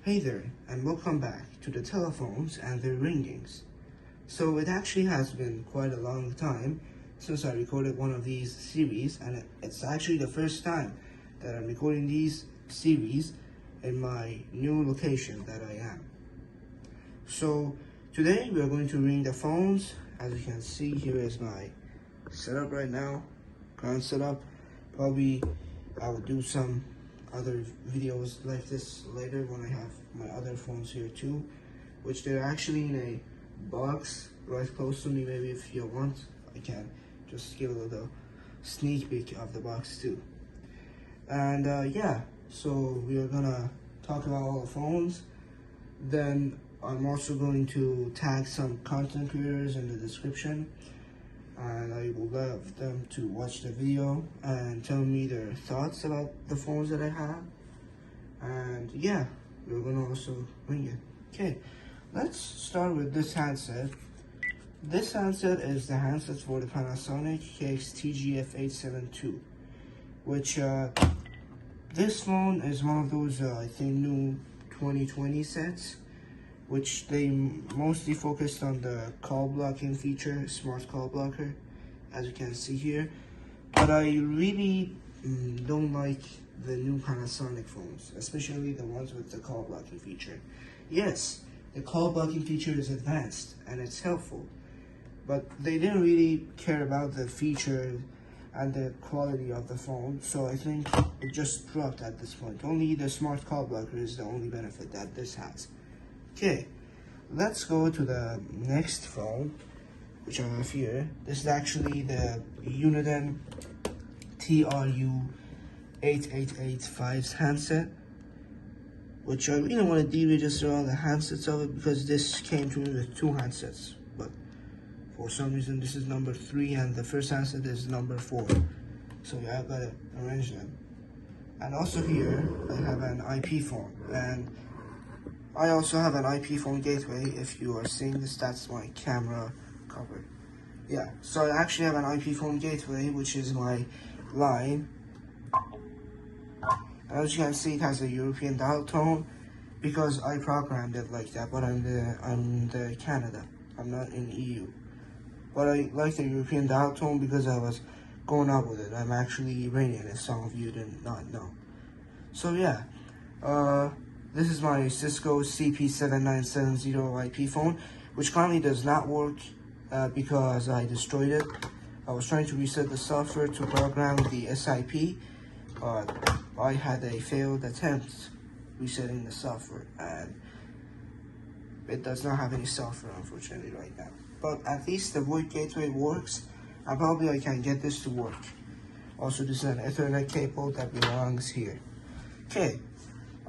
Hey there, and welcome back to the telephones and their ringings. So it actually has been quite a long time since I recorded one of these series, and it's actually the first time that I'm recording these series in my new location that I am. So today we are going to ring the phones. As you can see, here is my setup right now, current setup. Probably I will do some other videos like this later when I have my other phones here too, which they're actually in a box right close to me. Maybe if you want, I can just give a little sneak peek of the box too. And yeah, so we are gonna talk about all the phones. Then I'm also going to tag some content creators in the description, and I would love them to watch the video and tell me their thoughts about the phones that I have. And yeah, we're gonna also ring it. Okay, let's start with this handset. This handset is the handset for the Panasonic KX-TGF872, which this phone is one of those I think new 2020 sets, which they mostly focused on the call blocking feature, smart call blocker, as you can see here. But I really don't like the new Panasonic phones, especially the ones with the call blocking feature. Yes, the call blocking feature is advanced and it's helpful, but they didn't really care about the feature and the quality of the phone, so I think it just dropped at this point. Only the smart call blocker is the only benefit that this has. Okay, let's go to the next phone, which I have here. This is actually the Ardvn TRU8885's handset, which I really want to deregister all the handsets of it because this came to me with two handsets, but for some reason this is number 3 and the first handset is number 4. So yeah, I've got to arrange them. And also here I have an IP phone, and I also have an IP phone gateway. If you are seeing this, that's my camera cover. Yeah, so I actually have an IP phone gateway, which is my line. As you can see, it has a European dial tone because I programmed it like that, but I'm the Canada. I'm not in EU. But I like the European dial tone because I was going out with it. I'm actually Iranian, if some of you did not know. So yeah, this is my Cisco CP7970 IP phone, which currently does not work because I destroyed it. I was trying to reset the software to program the SIP, but I had a failed attempt resetting the software, and it does not have any software, unfortunately, right now. But at least the VoIP gateway works, and probably I can get this to work. Also, this is an Ethernet cable that belongs here. Okay.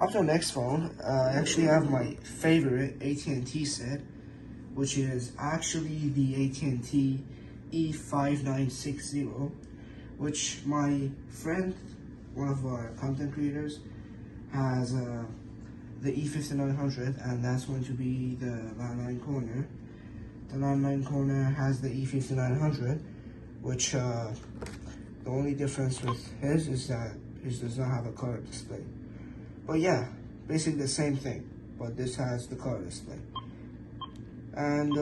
Up to the next phone, I actually have my favorite AT&T set, which is actually the AT&T E5960, which my friend, one of our content creators, has the E5900, and that's going to be the landline corner. The landline corner has the E5900, which the only difference with his is that his does not have a color display. But yeah, basically the same thing, but this has the color display. And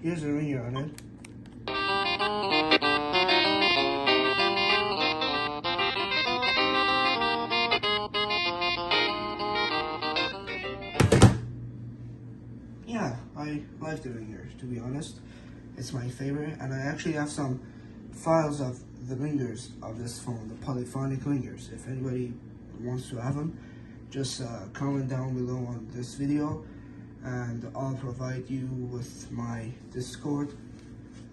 here's a ringer on it. Yeah, I like the ringer, to be honest. It's my favorite, and I actually have some files of the ringers of this phone, the polyphonic ringers. If anybody wants to have them, just comment down below on this video, and I'll provide you with my Discord.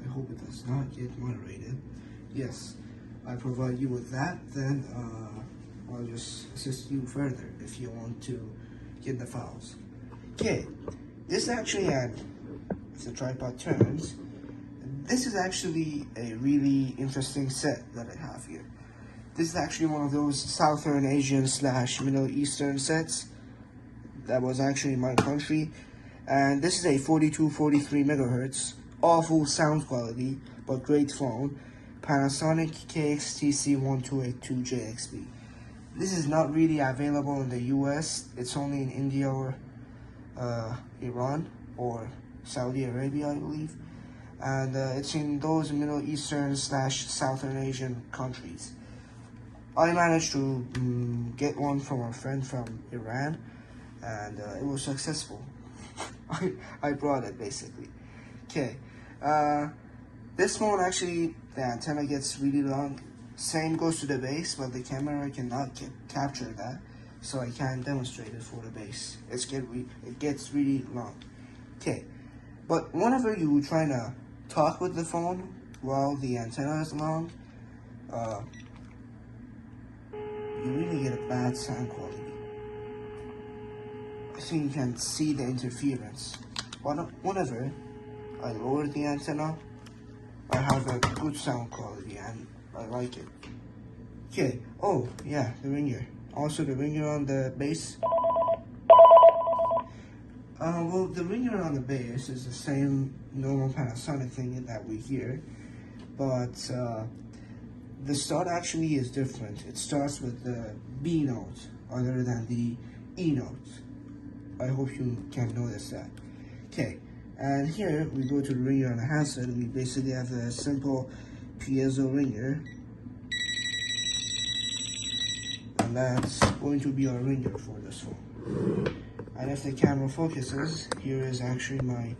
I hope it does not get moderated. Yes, I provide you with that, then I'll just assist you further if you want to get the files. Okay, this actually, if the tripod turns, this is actually a really interesting set that I have here. This is actually one of those Southern Asian / Middle Eastern sets that was actually in my country. And this is a 42-43 megahertz, awful sound quality, but great phone. Panasonic KX-TC1282JXB. This is not really available in the US. It's only in India or Iran or Saudi Arabia, I believe. And it's in those Middle Eastern / Southern Asian countries. I managed to get one from a friend from Iran, and it was successful. I brought it basically. Okay, this phone actually, the antenna gets really long. Same goes to the base, but the camera cannot capture that, so I can't demonstrate it for the base. It gets really long. Okay, but whenever you trying to talk with the phone while the antenna is long, you really get a bad sound quality. I think you can see the interference. But whenever I lower the antenna, I have a good sound quality and I like it. Okay, oh yeah, the ringer. Also the ringer on the base. Well, the ringer on the base is the same normal Panasonic thing that we hear, but the start actually is different. It starts with the B note other than the E note. I hope you can notice that. Okay, and here we go to the ringer on the handset. We basically have a simple piezo ringer, and that's going to be our ringer for this phone. And if the camera focuses, here is actually my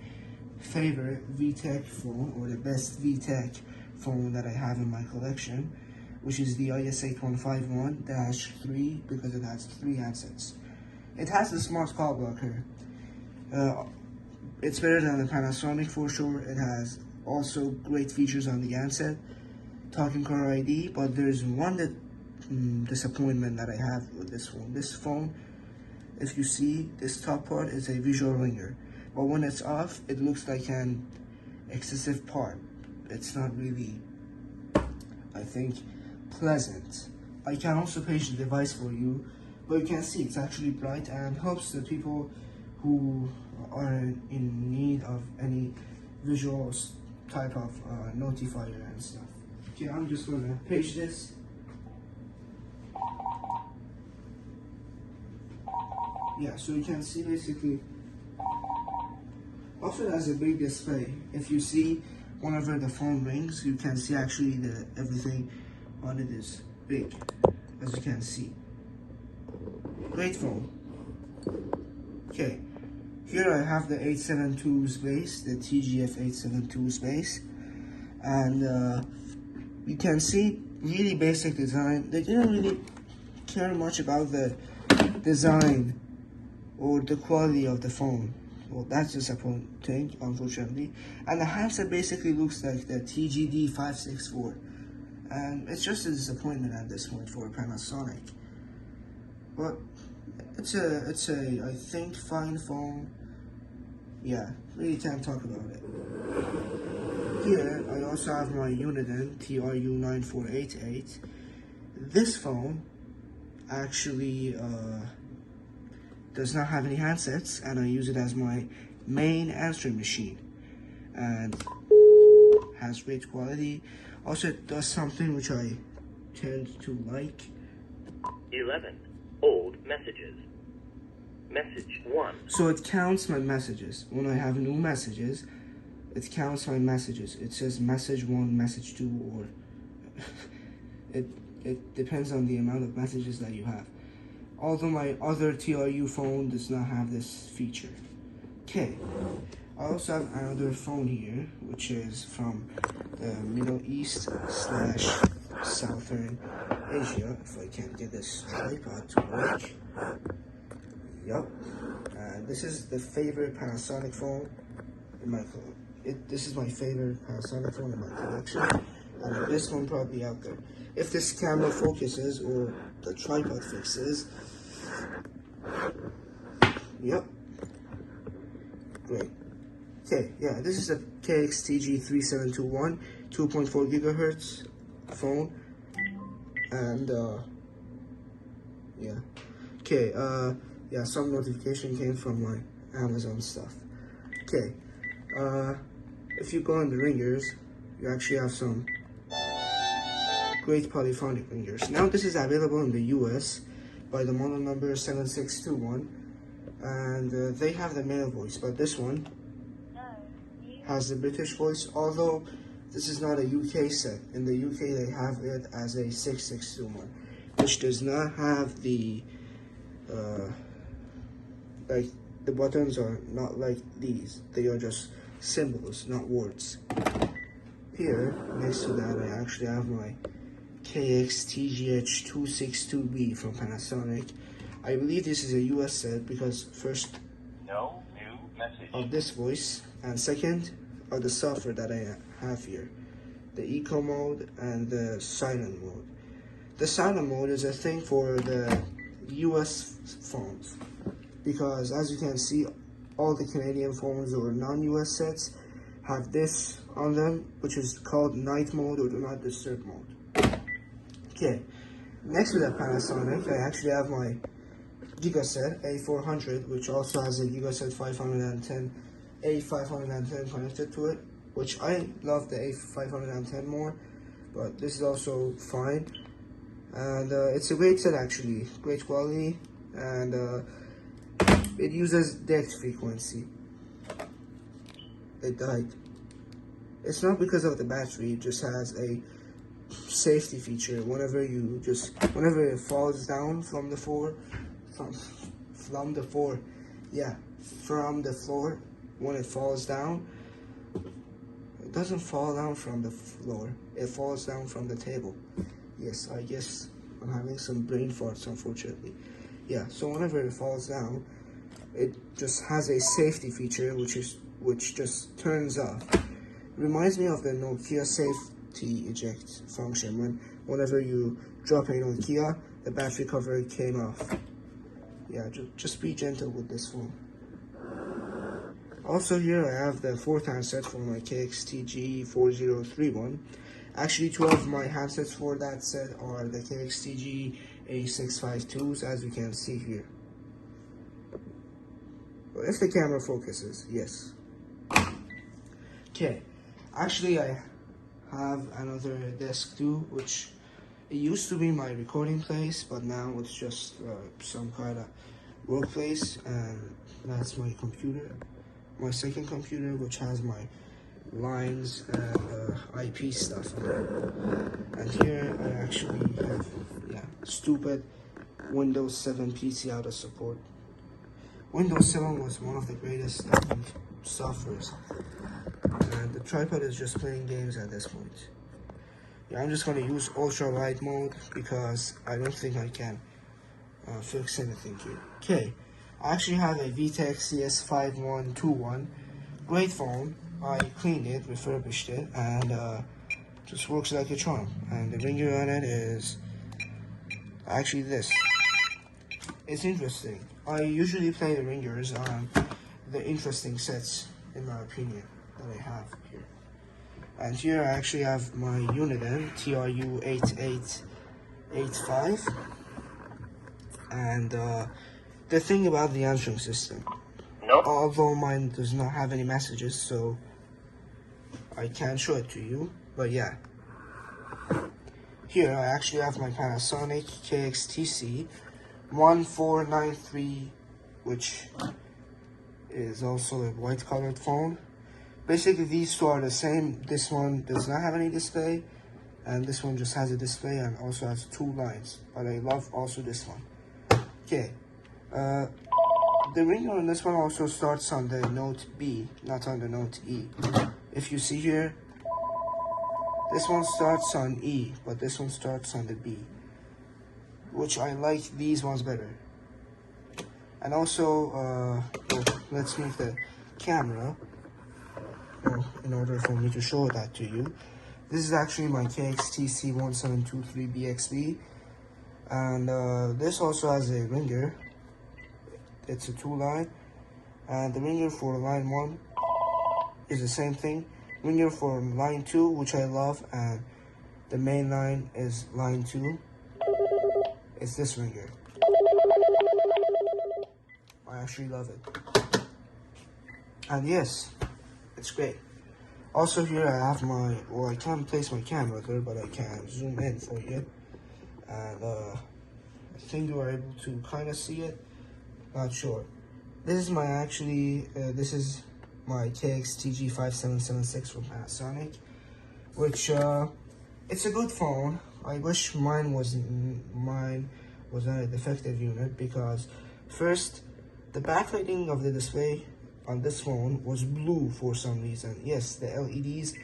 favorite VTech phone, or the best VTech phone that I have in my collection, which is the IS8151-3, because it has 3 handsets. It has the smart call blocker. It's better than the Panasonic for sure. It has also great features on the handset, talking car ID, but there's one disappointment that I have with this phone. This phone, if you see, this top part is a visual ringer, but when it's off, it looks like an excessive part. It's not really, I think, pleasant. I can also page the device for you, but you can see it's actually bright and helps the people who are in need of any visual type of notifier and stuff. Okay, I'm just gonna page this. Yeah, so you can see basically, also it has a big display. If you see whenever the phone rings, you can see actually everything on it is big, as you can see. Great phone. Okay, here I have the 872's base, the TGF 872's base, and you can see really basic design. They didn't really care much about the design or the quality of the phone. Well, that's disappointing, unfortunately. And the handset basically looks like the TGD 564, and it's just a disappointment at this point for Panasonic. But it's a I think fine phone. Yeah, really can't talk about it. Here I also have my Uniden TRU9488. This phone actually does not have any handsets, and I use it as my main answering machine, and has great quality. Also, it does something which I tend to like. 11. Old messages. Message 1. So it counts my messages. When I have new messages, it counts my messages. It says message 1, message 2, or it depends on the amount of messages that you have. Although my other TRU phone does not have this feature. Okay, I also have another phone here, which is from the Middle East / Southern Asia. If I can get this tripod to work. Yup. And this is the favorite Panasonic phone in my this is my favorite Panasonic phone in my collection, and this one probably out there. If this camera focuses or the tripod fixes. Yep. Great. Okay, yeah, this is a KXTG3721 2.4 gigahertz phone, and yeah. Okay, yeah, some notification came from my Amazon stuff. Okay, if you go on the ringers, you actually have some great polyphonic ringers. Now this is available in the US by the model number 7621, and they have the male voice, but this one has the British voice, although this is not a UK set. In the UK they have it as a 6621, which does not have the like the buttons are not like these. They are just symbols, not words. Here, next to that, I actually have my KXTGH262B from Panasonic. I believe this is a US set because first No new message. of this voice, and second of the software that I have here, the eco mode and the silent mode. The silent mode is a thing for the US phones, because as you can see, all the Canadian phones or non-US sets have this on them, which is called night mode or do not disturb mode. Okay, next to that Panasonic, I actually have my Gigaset A400, which also has a Gigaset 510 A510 connected to it, which I love the A510 more, but this is also fine. And it's a great set actually, great quality, and it uses DECT frequency. It died. It's not because of the battery, it just has a safety feature. Whenever it falls down from the floor, when it falls down, it doesn't fall down from the floor, it falls down from the table. Yes, I guess I'm having some brain farts, unfortunately. Yeah, so whenever it falls down, it just has a safety feature which just turns off. Reminds me of the Nokia safety eject function. Whenever you drop a Nokia, the battery cover came off. Yeah, just be gentle with this phone. Also here I have the 4th handset for my KXTG4031. Actually, 2 of my handsets for that set are the KXTG A652s, as you can see here. Well, if the camera focuses, yes. Okay, actually I have another desk too, which it used to be my recording place, but now it's just some kind of workplace, and that's my computer. My second computer, which has my lines and IP stuff on it. And here I actually have, stupid Windows 7 PC out of support. Windows 7 was one of the greatest softwares, and the tripod is just playing games at this point. Yeah, I'm just going to use ultra light mode because I don't think I can fix anything here. Okay, I actually have a VTech CS5121, great phone. I cleaned it, refurbished it, and just works like a charm. And the ringer on it is actually this. It's interesting. I usually play the ringers on the interesting sets, in my opinion, that I have here. And here I actually have my Uniden TRU8885. And the thing about the answering system, although mine does not have any messages, so I can't show it to you, but yeah. Here I actually have my Panasonic KXTC 1493, which is also a white colored phone. Basically these two are the same. This one does not have any display, and this one just has a display and also has 2 lines, but I love also this one. Okay, the ringer on this one also starts on the note B, not on the note E. If you see here, this one starts on E, but this one starts on the B, which I like these ones better. And also, well, let's move the camera in order for me to show that to you. This is actually my KXTC1723BXB, and this also has a ringer. It's a 2-line, and the ringer for line 1 is the same thing. Ringer for line 2, which I love, and the main line is line 2. It's this ringer. I actually love it. And yes, it's great. Also here I have my, well, I can't place my camera there, but I can zoom in for you. And I think you are able to kind of see it. Not sure. This is my this is my KXTG5776 from Panasonic, which it's a good phone. I wish mine was not a defective unit, because first, the backlighting of the display on this phone was blue for some reason. Yes, the LEDs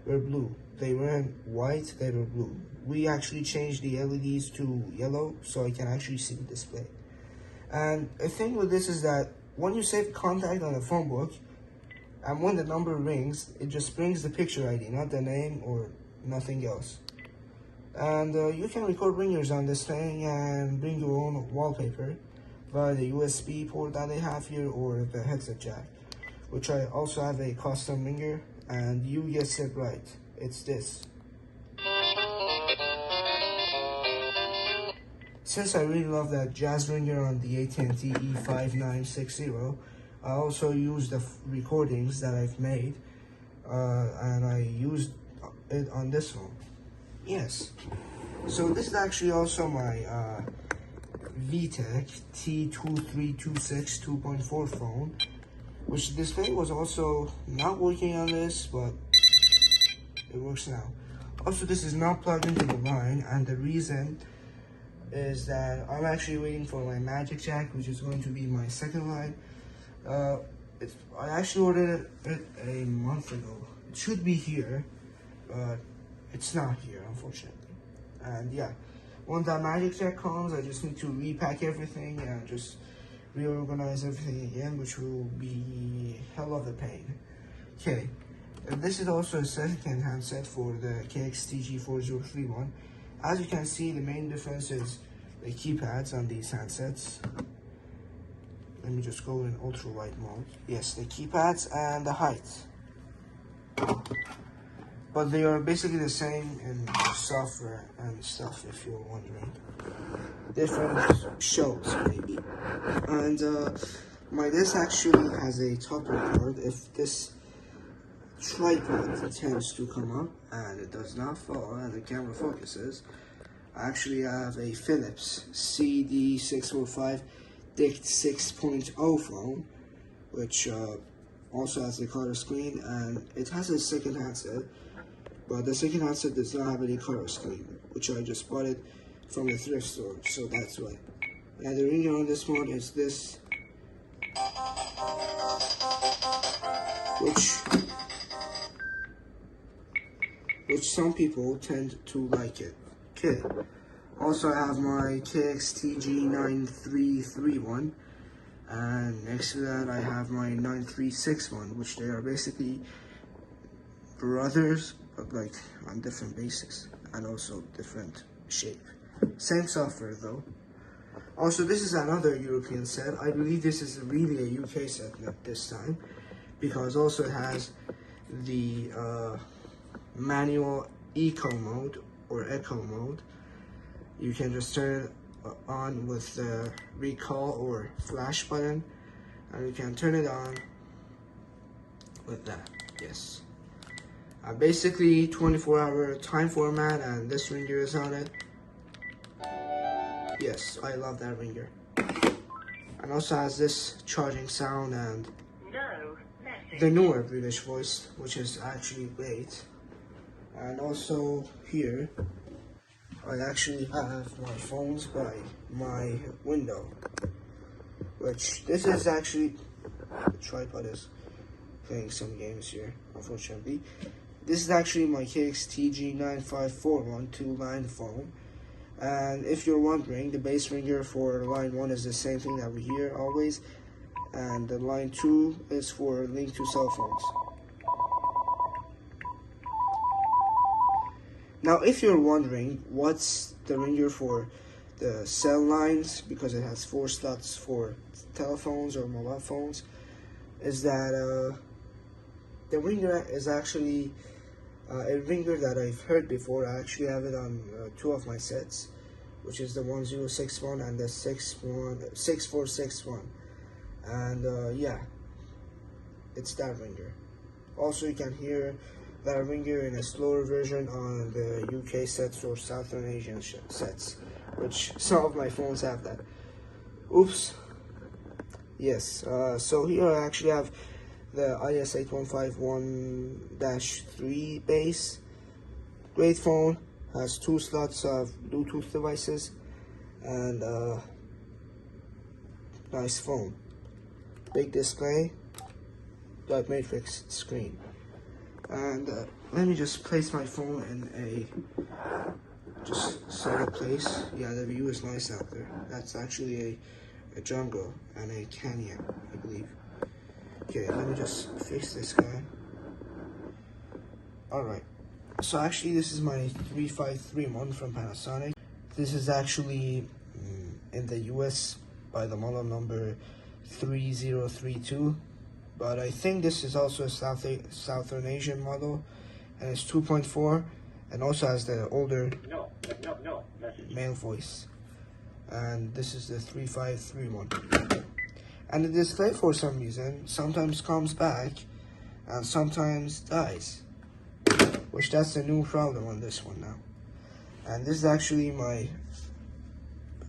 were blue. They weren't white, they were blue. We actually changed the LEDs to yellow so I can actually see the display. And the thing with this is that when you save contact on a phone book, and when the number rings, it just brings the picture ID, not the name or nothing else. And you can record ringers on this thing and bring your own wallpaper via the USB port that they have here, or the headset jack, which I also have a custom ringer, and you guessed it right, it's this. Since I really love that jazz ringer on the AT&T E5960, I also used the recordings that I've made, and I used it on this phone. Yes. So this is actually also my VTech T2326 2.4 phone, which the display was also not working on this, but it works now. Also, this is not plugged into the line, and the reason is that I'm actually waiting for my Magic Jack, which is going to be my second line. I actually ordered it a month ago. It should be here, but it's not here, unfortunately. And yeah, once that Magic Jack comes, I just need to repack everything and just reorganize everything again, which will be hell of a pain. Okay, and this is also a second handset for the KXTG4031. As you can see, the main difference is the keypads on these handsets. Let me just go in ultra wide mode. Yes, the keypads and the height. But they are basically the same in software and stuff, if you're wondering. Different shows, maybe. And this actually has a topper card. If this tripod tends to come up and it does not fall and the camera focuses, I actually have a Philips CD645 DICT 6.0 phone, which also has a color screen, and it has a second handset, but the second handset does not have any color screen, which I just bought it from the thrift store, so that's why. And the ringer on this one is this, which some people tend to like it. Okay. Also, I have my KXTG9331, and next to that I have my 9361, which they are basically brothers, but like on different bases and also different shape. Same software though. Also, this is another European set. I believe this is really a UK set this time, because also it has the manual eco mode or echo mode. You can just turn it on with the recall or flash button, and you can turn it on with that. Yes. Basically 24-hour time format, and this ringer is on it. Yes, I love that ringer. And also has this charging sound and the newer British voice, which is actually great. And also here, I actually have my phones by my window, which this is actually, the tripod is playing some games here, unfortunately. This is actually my KXTG9541 two-line phone, and if you're wondering, the base ringer for line 1 is the same thing that we hear always, and the line 2 is for link to cell phones. Now, if you're wondering what's the ringer for the cell lines, because it has 4 slots for telephones or mobile phones, is that the ringer is actually a ringer that I've heard before. I actually have it on 2 of my sets, which is the 1061 and the 6461. And yeah, it's that ringer. Also, you can hear that ringer in a slower version on the UK sets or Southern Asian sets, which some of my phones have that. Oops. Yes, so here I actually have the IS8151-3 base. Great phone, has 2 slots of Bluetooth devices, and nice phone. Big display, dot matrix screen. And let me just place my phone in a solid place. Yeah, the view is nice out there. That's actually a jungle and a canyon, I believe. Okay, let me just fix this guy. Alright, so actually this is my 3531 from Panasonic. This is actually in the US by the model number 3032, but I think this is also a Southern Asian model, and it's 2.4 and also has the older male voice. And this is the 3531. And the display, for some reason, sometimes comes back and sometimes dies, which that's a new problem on this one now. And this is actually my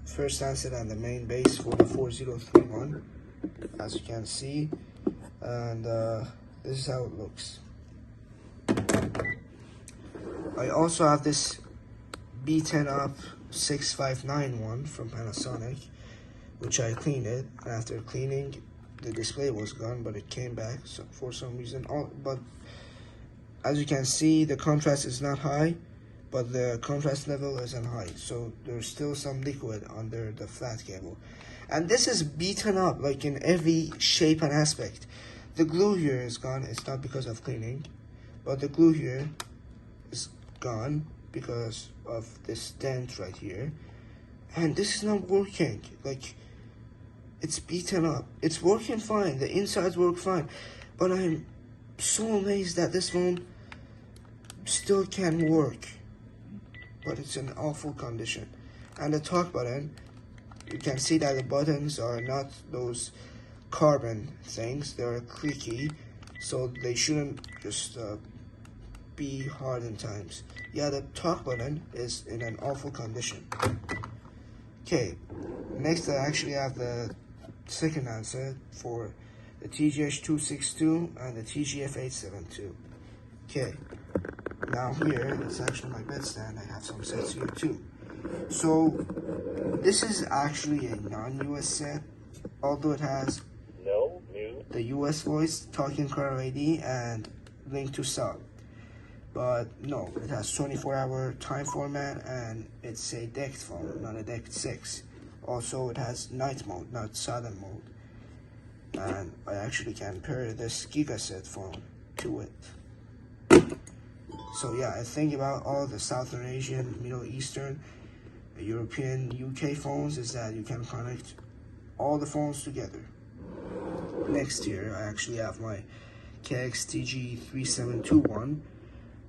first handset and the main base for the 4031, as you can see. And this is how it looks. I also have this B10 Up 6591 from Panasonic, which I cleaned it, and after cleaning the display was gone, but it came back for some reason. But as you can see, the contrast is not high, but the contrast level isn't high, so there's still some liquid under the flat cable. And this is beaten up like in every shape and aspect. The glue here is gone. It's not because of cleaning, but the glue here is gone because of this dent right here. And this is not working. Like, it's beaten up. It's working fine. The insides work fine. But I'm so amazed that this phone still can work. But it's in awful condition. And the talk button, you can see that the buttons are not those carbon things. They're creaky. So they shouldn't just be hard in times. Yeah, the talk button is in an awful condition. Okay, next I actually have the second answer for the TGH262 and the TGF872. Okay, now here, it's actually my bedstand. I have some sets here too. So, this is actually a non-US set, although it has the US voice, talking car ID, and link to sub. But no, it has 24-hour time format, and it's a DECT phone, not a DECT 6. Also, it has night mode, not southern mode. And I actually can pair this Gigaset phone to it. So yeah, I think about all the Southern Asian, Middle Eastern, European, UK phones is that you can connect all the phones together. Next here, I actually have my KXTG3721,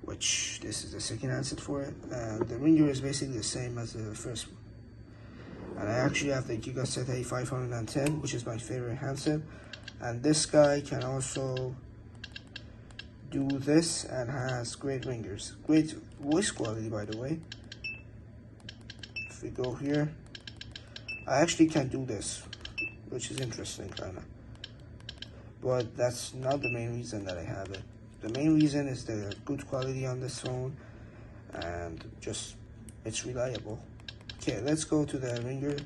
which this is the second handset for it, and the ringer is basically the same as the first one. And I actually have the Gigaset A510, which is my favorite handset, and this guy can also do this and has great ringers, great voice quality, by the way. If we go here, I actually can do this, which is interesting kinda, but that's not the main reason that I have it. The main reason is the good quality on this phone, and just it's reliable. Okay, let's go to the ringer.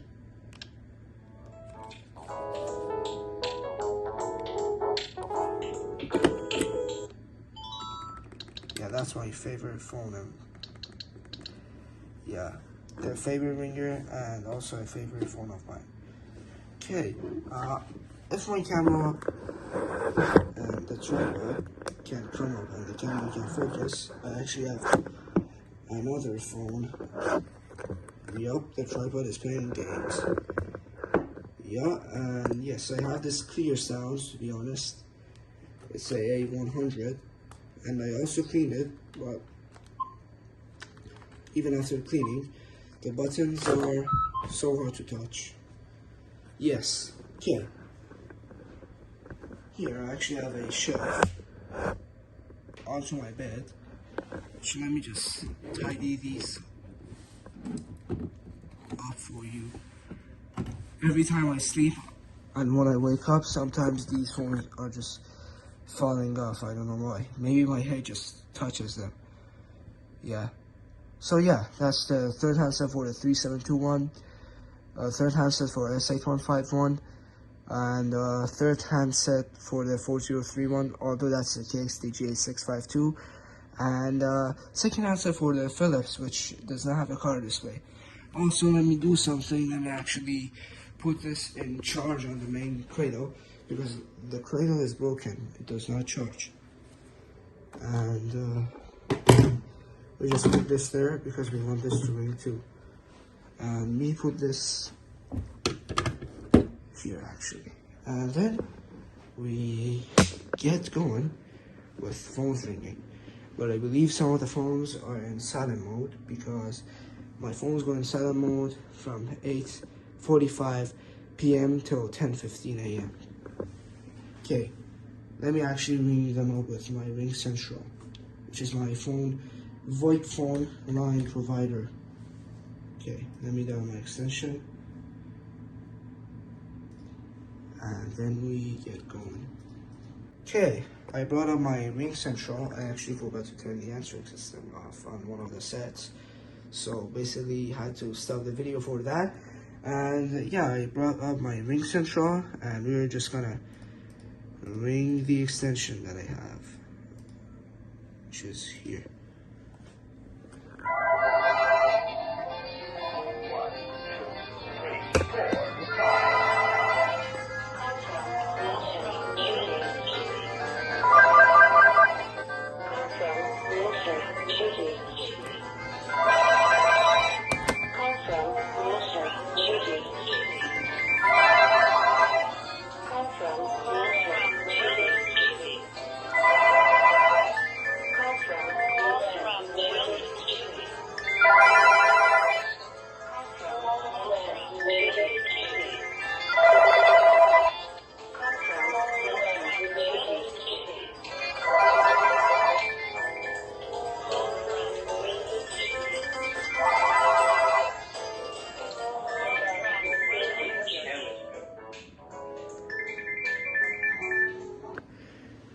Yeah, that's my favorite phone. Yeah, the favorite ringer and also a favorite phone of mine. Okay, if my camera and the tripod can come up and the camera can focus, I actually have another phone. Yup, the tripod is playing games. Yeah, and yes, I have this clear sounds, to be honest. It's a A100, and I also cleaned it, but even after cleaning, the buttons are so hard to touch. Yes, okay. Here I actually have a shelf. onto my bed. So let me just tidy these up for you. Every time I sleep and when I wake up, sometimes these phones are just falling off. I don't know why. Maybe my head just touches them. Yeah. So yeah, that's the third handset for the 3721, third handset for S8151, and third handset for the 4031, although that's the case, the GA652, and second handset for the Philips, which does not have a color display. Also, let me do something. Let me actually put this in charge on the main cradle, because the cradle is broken. It does not charge. And we just put this there because we want this to ring too. And we put this here actually. And then we get going with phones ringing. But I believe some of the phones are in silent mode because my phones go in silent mode from 8:45 p.m. till 10:15 a.m. Okay, let me actually ring them up with my Ring Central, which is my phone VoIP phone line provider. Okay, let me dial my extension, and then we get going. Okay, I brought up my Ring Central. I actually forgot to turn the answering system off on one of the sets, so basically had to stop the video for that. And yeah, I brought up my Ring Central, and we're just gonna ring the extension that I have, which is here.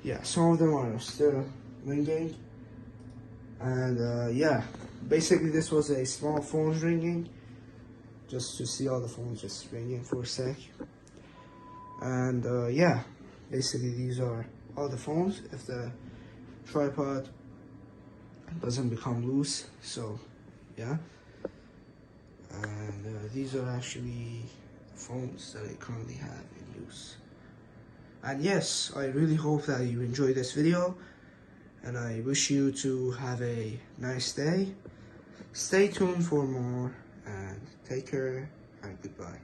Yeah, some of them are still ringing, and yeah, basically this was a small phone ringing, just to see all the phones just ringing for a sec. And yeah, basically these are all the phones if the tripod doesn't become loose. So yeah, and these are actually phones that I currently have in use. And yes, I really hope that you enjoyed this video, and I wish you to have a nice day. Stay tuned for more, and take care, and goodbye.